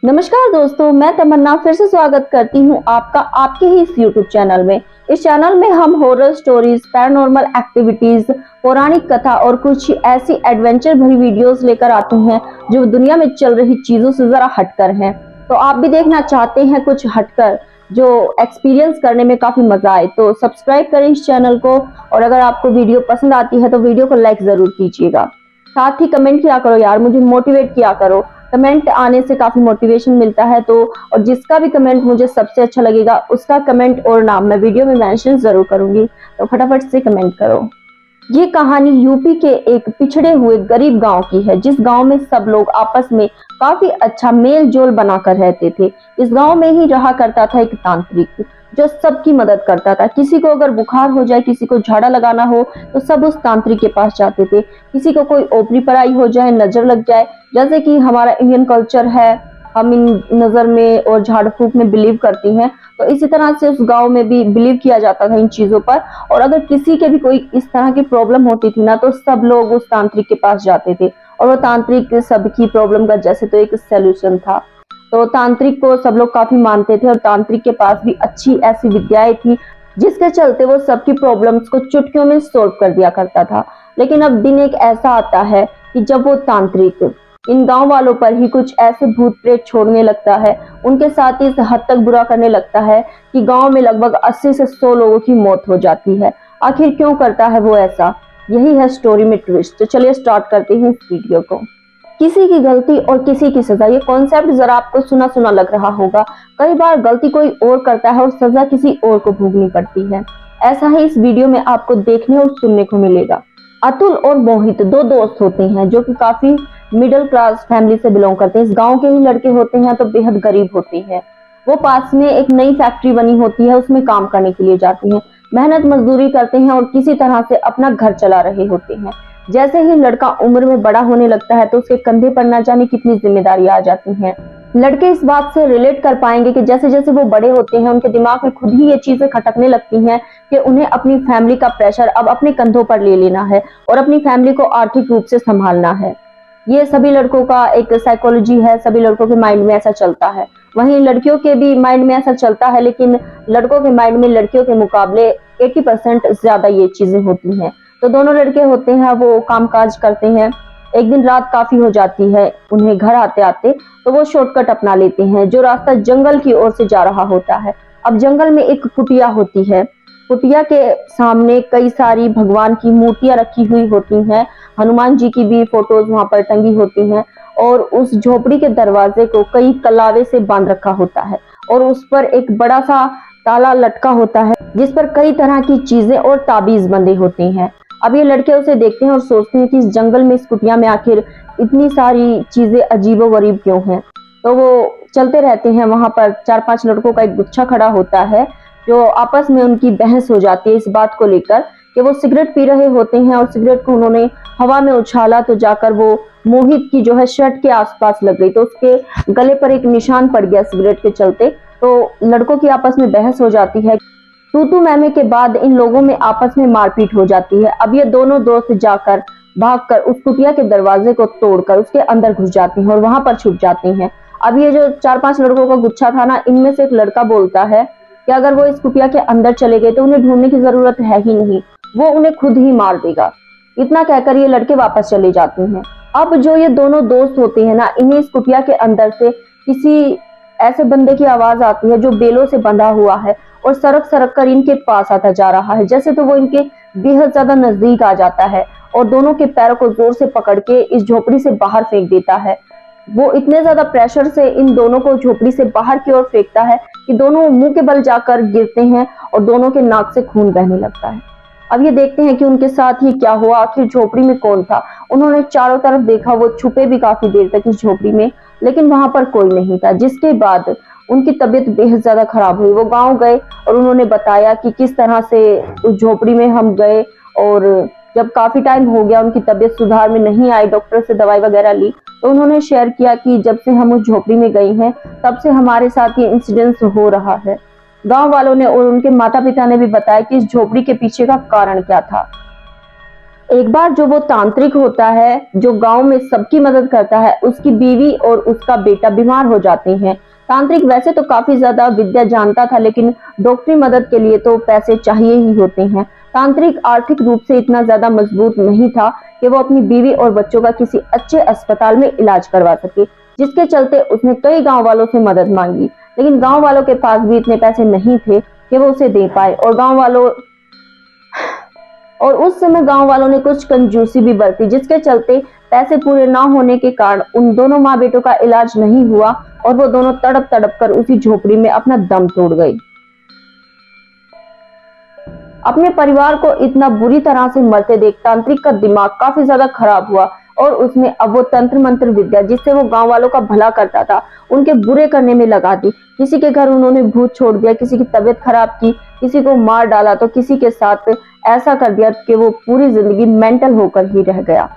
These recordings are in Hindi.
नमस्कार दोस्तों, मैं तमन्ना फिर से स्वागत करती हूँ आपका आपके ही इस YouTube चैनल में। इस चैनल में हम हॉरर स्टोरीज, पैरानॉर्मल एक्टिविटीज, पौराणिक कथा और कुछ ऐसी एडवेंचर भरी वीडियोस लेकर आते हैं जो दुनिया में चल रही चीजों से जरा हटकर हैं। तो आप भी देखना चाहते हैं कुछ हटकर जो एक्सपीरियंस करने में काफी मजा आए, तो सब्सक्राइब करें इस चैनल को। और अगर आपको वीडियो पसंद आती है तो वीडियो को लाइक जरूर कीजिएगा। साथ ही कमेंट किया करो यार, मुझे मोटिवेट किया करो। कमेंट आने से काफी मोटिवेशन मिलता है। तो और जिसका भी कमेंट मुझे सबसे अच्छा लगेगा उसका कमेंट और नाम मैं वीडियो में मेंशन जरूर करूंगी, तो फटाफट से कमेंट करो। ये कहानी यूपी के एक पिछड़े हुए गरीब गांव की है, जिस गांव में सब लोग आपस में काफी अच्छा मेल जोल बनाकर रहते थे। इस गांव में ही रहा करता था एक तांत्रिक जो सबकी मदद करता था। किसी को अगर बुखार हो जाए, किसी को झाड़ा लगाना हो तो सब उस तांत्रिक के पास जाते थे। किसी को कोई ओपरी पराई हो जाए, नजर लग जाए, जैसे कि हमारा इंडियन कल्चर है, हम इन नजर में और झाड़ फूक में बिलीव करती हैं, तो इसी तरह से उस गांव में भी बिलीव किया जाता था इन चीजों पर। और अगर किसी के भी कोई इस तरह की प्रॉब्लम होती थी ना, तो सब लोग उस तांत्रिक के पास जाते थे और वो तांत्रिक सबकी प्रॉब्लम का जैसे तो एक सलूशन था। तो तांत्रिक को सब लोग काफी मानते थे और तांत्रिक के पास भी अच्छी ऐसी विद्याएं थी जिसके चलते वो सबकी प्रॉब्लम्स को चुटकियों में सॉल्व कर दिया करता था। लेकिन अब दिन एक ऐसा आता है कि जब वो तांत्रिक इन गांव वालों पर ही कुछ ऐसे भूत प्रेत छोड़ने लगता है, उनके साथ ही इस हद तक बुरा करने लगता है कि गांव में लगभग 80 से 100 लोगों की मौत हो जाती है। आखिर क्यों करता है वो ऐसा? यही है स्टोरी में ट्विस्ट। तो चलिए स्टार्ट करते हैं इस वीडियो को। किसी की गलती और किसी की सजा, ये कॉन्सेप्ट जरा आपको सुना सुना लग रहा होगा। कई बार गलती कोई और करता है और सजा किसी और को भोगनी पड़ती है। ऐसा ही इस वीडियो में आपको देखने और सुनने को मिलेगा। अतुल और मोहित दो दोस्त होते हैं जो कि काफी मिडिल क्लास फैमिली से बिलोंग करते हैं। इस गांव के ही लड़के होते हैं तो बेहद गरीब होते हैं। वो पास में एक नई फैक्ट्री बनी होती है, उसमें काम करने के लिए जाते हैं, मेहनत मजदूरी करते हैं और किसी तरह से अपना घर चला रहे होते हैं। जैसे ही लड़का उम्र में बड़ा होने लगता है तो उसके कंधे पर न जाने कितनी जिम्मेदारी आ जाती हैं। लड़के इस बात से रिलेट कर पाएंगे कि जैसे जैसे वो बड़े होते हैं उनके दिमाग में खुद ही ये चीजें खटकने लगती हैं कि उन्हें अपनी फैमिली का प्रेशर अब अपने कंधों पर ले लेना है और अपनी फैमिली को आर्थिक रूप से संभालना है। ये सभी लड़कों का एक साइकोलॉजी है, सभी लड़कों के माइंड में ऐसा चलता है। वहीं लड़कियों के भी माइंड में ऐसा चलता है, लेकिन लड़कों के माइंड में लड़कियों के मुकाबले 80% ज्यादा ये चीजें होती हैं। तो दोनों लड़के होते हैं, वो कामकाज करते हैं। एक दिन रात काफी हो जाती है उन्हें घर आते आते, तो वो शॉर्टकट अपना लेते हैं जो रास्ता जंगल की ओर से जा रहा होता है। अब जंगल में एक कुटिया होती है। कुटिया के सामने कई सारी भगवान की मूर्तियां रखी हुई होती हैं। हनुमान जी की भी फोटोज वहां पर टंगी होती हैं और उस झोपड़ी के दरवाजे को कई कलावे से बांध रखा होता है और उस पर एक बड़ा सा ताला लटका होता है जिस पर कई तरह की चीजें और ताबीज बंधे होते हैं। अब ये लड़के उसे देखते हैं और सोचते हैं कि इस जंगल में, इस कुटिया में आखिर इतनी सारी चीजें अजीबोगरीब क्यों हैं। तो वो चलते रहते हैं। वहां पर 4-5 लड़कों का एक गुच्छा खड़ा होता है जो आपस में उनकी बहस हो जाती है इस बात को लेकर कि वो सिगरेट पी रहे होते हैं और सिगरेट को उन्होंने हवा में उछाला तो जाकर वो मोहित की जो है शर्ट के आसपास लग गई, तो उसके गले पर एक निशान पड़ गया सिगरेट के चलते। तो लड़कों की आपस में बहस हो जाती है। तू मैमे के बाद इन लोगों में आपस में मारपीट हो जाती है। अब ये दोनों दोस्त जाकर भागकर उस कुटिया के दरवाजे को तोड़कर उसके अंदर घुस जाते हैं और वहां पर छुप जाते हैं। अब ये जो 4-5 लड़कों का गुच्छा था ना, इनमें से एक लड़का बोलता है कि अगर वो इस कुटिया के अंदर चले गए तो उन्हें ढूंढने की जरूरत है ही नहीं, वो उन्हें खुद ही मार देगा। इतना कहकर ये लड़के वापस चले जाते हैं। अब जो ये दोनों दोस्त होते हैं ना, इन्हें इस कुटिया के अंदर से किसी ऐसे बंदे की आवाज आती है जो बेलों से बंधा हुआ है और सरक सरक कर इनके पास आता जा रहा है। जैसे तो वो इनके बेहद ज्यादा नजदीक आ जाता है और दोनों के पैरों को जोर से पकड़ के इस झोपड़ी से बाहर फेंक देता है। वो इतने ज्यादा प्रेशर से इन दोनों को झोपड़ी से बाहर की ओर फेंकता है कि दोनों मुंह के बल जाकर गिरते हैं और दोनों के नाक से खून बहने लगता है। अब ये देखते हैं कि उनके साथ ही क्या हुआ, आखिर झोपड़ी में कौन था। उन्होंने चारों तरफ देखा, वो छुपे भी काफी देर तक इस झोपड़ी में, लेकिन वहां पर कोई नहीं था। जिसके बाद उनकी तबीयत बेहद ज्यादा खराब हुई। वो गांव गए और उन्होंने बताया कि किस तरह से उस झोपड़ी में हम गए और जब काफी टाइम हो गया उनकी तबीयत सुधार में नहीं आई, डॉक्टर से दवाई वगैरह ली, तो उन्होंने शेयर किया कि जब से हम उस झोपड़ी में गई हैं तब से हमारे साथ ये इंसिडेंस हो रहा है। गांव वालों ने और उनके माता पिता ने भी बताया कि इस झोपड़ी के पीछे का कारण क्या था। एक बार जो वो तांत्रिक होता है, जो गांव में सबकी मदद करता है, उसकी बीवी और उसका बेटा बीमार हो जाते हैं। तांत्रिक वैसे तो काफी ज्यादा विद्या जानता था, लेकिन डॉक्टरी मदद के लिए तो पैसे चाहिए ही होते हैं। तांत्रिक आर्थिक रूप से इतना ज्यादा मजबूत नहीं था कि वो अपनी बीवी और बच्चों का किसी अच्छे अस्पताल में इलाज करवा सके, जिसके चलते उसने कई गांव वालों से मदद मांगी, लेकिन गांव वालों के पास भी इतने पैसे नहीं थे कि वो उसे दे पाए। और उस समय गांव वालों ने कुछ कंजूसी भी बरती, जिसके चलते पैसे पूरे ना होने के कारण उन दोनों माँ बेटों का इलाज नहीं हुआ और वो दोनों तड़प तड़प कर उसी झोपड़ी में अपना दम तोड़ गए। अपने परिवार को इतना बुरी तरह से मरते देख तांत्रिक का दिमाग काफी ज्यादा खराब हुआ और उसने अब वो तंत्र मंत्र विद्या जिससे वो गांव वालों का भला करता था, उनके बुरे करने में लगा दी। किसी के घर उन्होंने भूत छोड़ दिया, किसी की तबीयत खराब की, किसी को मार डाला, तो किसी के साथ ऐसा कर दिया कि वो पूरी जिंदगी मेंटल होकर ही रह गया।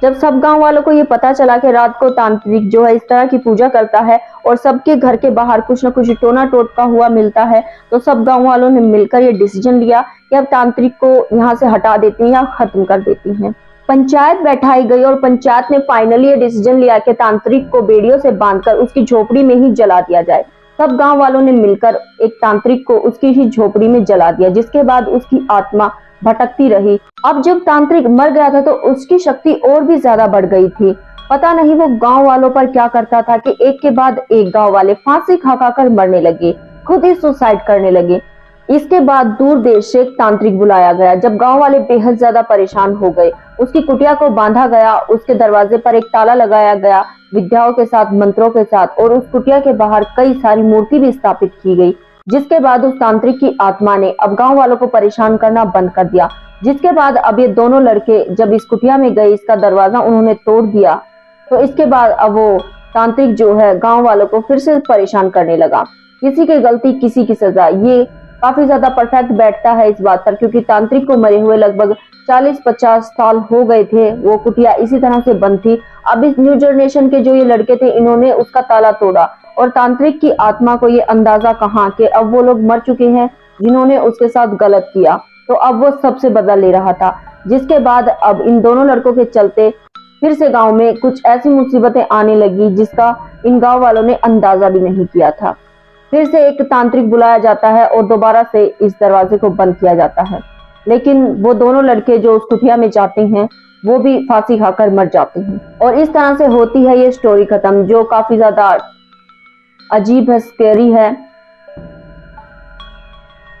जब सब गांव वालों को ये पता चला कि रात को तांत्रिक जो है इस तरह की पूजा करता है और सबके घर के बाहर कुछ न कुछ टोना टोटका हुआ मिलता है, तो सब गांव वालों ने मिलकर ये डिसीजन लिया कि अब तांत्रिक को यहाँ से हटा देते हैं या खत्म कर देती हैं। पंचायत बैठाई गई और पंचायत ने फाइनली ये डिसीजन लिया कि तांत्रिक को बेड़ियों से बांधकर उसकी झोपड़ी में ही जला दिया जाए। सब गांव वालों ने मिलकर एक तांत्रिक को उसकी ही झोपड़ी में जला दिया, जिसके बाद उसकी आत्मा भटकती रही। अब जब तांत्रिक मर गया था तो उसकी शक्ति और भी ज्यादा बढ़ गई थी। पता नहीं वो गांव वालों पर क्या करता था कि एक के बाद एक गांव वाले फांसी खा खा कर मरने लगे, खुद ही सुसाइड करने लगे। इसके बाद दूर देश से एक तांत्रिक बुलाया गया। जब गांव वाले बेहद ज्यादा परेशान हो गए, उसकी कुटिया को बांधा गया, उसके दरवाजे पर एक ताला लगाया गया विद्याओं के साथ, मंत्रों के साथ, और उस कुटिया के बाहर कई सारी मूर्ति भी स्थापित की गई। जिसके बाद उस तांत्रिक की आत्मा ने अब गांव वालों को परेशान करना बंद कर दिया। जिसके बाद अब ये दोनों लड़के जब इस कुटिया में गए, इसका दरवाजा उन्होंने तोड़ दिया, तो इसके बाद अब वो तांत्रिक जो है गांव वालों को फिर से परेशान करने लगा। किसी की गलती किसी की सजा, ये काफी ज्यादा परफेक्ट बैठता है इस बात पर, क्योंकि तांत्रिक को मरे हुए लगभग 40-50 साल हो गए थे। वो कुटिया इसी तरह से बंद थी। अब इस न्यू जनरेशन के जो ये लड़के थे, इन्होंने उसका ताला तोड़ा और तांत्रिक की आत्मा को ये अंदाजा कहाँ कि अब वो लोग मर चुके हैं जिन्होंने उसके साथ गलत किया, तो अब वो सबसे बदला ले रहा था। जिसके बाद अब इन दोनों लड़कों के चलते फिर से गांव में कुछ ऐसी मुसीबतें आने लगी जिसका इन गांव वालों ने अंदाजा भी नहीं किया था। फिर से एक तांत्रिक बुलाया जाता है और दोबारा से इस दरवाजे को बंद किया जाता है, लेकिन वो दोनों लड़के जो उस कुटिया में जाते हैं वो भी फांसी खाकर मर जाते हैं। और इस तरह से होती है ये स्टोरी खत्म, जो काफी ज्यादा अजीब है, स्कैरी है।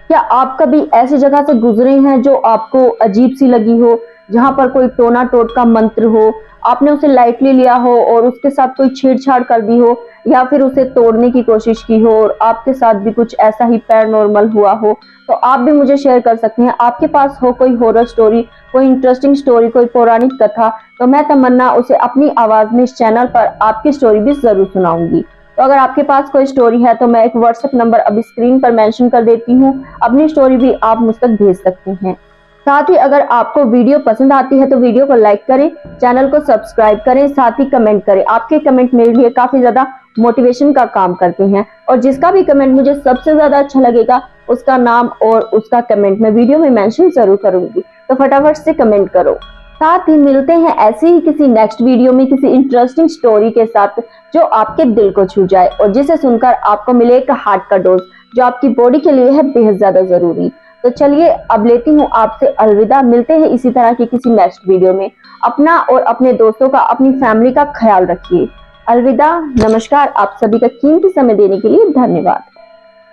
क्या आप कभी ऐसी जगह से गुजरे हैं जो आपको अजीब सी लगी हो, जहां पर कोई टोना टोटका मंत्र हो, आपने उसे लाइटली लिया हो और उसके साथ कोई छेड़छाड़ कर दी हो, या फिर उसे तोड़ने की कोशिश की हो और आपके साथ भी कुछ ऐसा ही पैरानॉर्मल हुआ हो, तो आप भी मुझे शेयर कर सकते हैं। आपके पास हो कोई हॉरर स्टोरी, कोई इंटरेस्टिंग स्टोरी, कोई पौराणिक कथा, तो मैं तमन्ना उसे अपनी आवाज में इस चैनल पर आपकी स्टोरी भी जरूर सुनाऊंगी। तो अगर आपके पास कोई स्टोरी है तो मैं एक व्हाट्सएप नंबर अभी स्क्रीन पर मेंशन कर देती हूँ, अपनी स्टोरी भी आप मुझ तक भेज सकते हैं। साथ ही अगर आपको वीडियो पसंद आती है तो वीडियो को लाइक करें, चैनल को सब्सक्राइब करें, साथ ही कमेंट करें। आपके कमेंट मेरे लिए काफी ज्यादा मोटिवेशन का काम करते हैं, और जिसका भी कमेंट मुझे सबसे ज्यादा अच्छा लगेगा उसका नाम और उसका कमेंट मैं वीडियो में मेंशन जरूर करूंगी, तो फटाफट से कमेंट करो। साथ ही मिलते हैं ऐसे ही किसी नेक्स्ट वीडियो में किसी इंटरेस्टिंग स्टोरी के साथ, जो आपके दिल को छू जाए और जिसे सुनकर आपको मिले एक हार्ट का डोज, जो आपकी बॉडी के लिए है बेहद ज्यादा जरूरी। तो चलिए अब लेती हूँ आपसे अलविदा। मिलते हैं इसी तरह की किसी नेक्स्ट वीडियो में। अपना और अपने दोस्तों का, अपनी फैमिली का ख्याल रखिए। अलविदा, नमस्कार। आप सभी का कीमती समय देने के लिए धन्यवाद।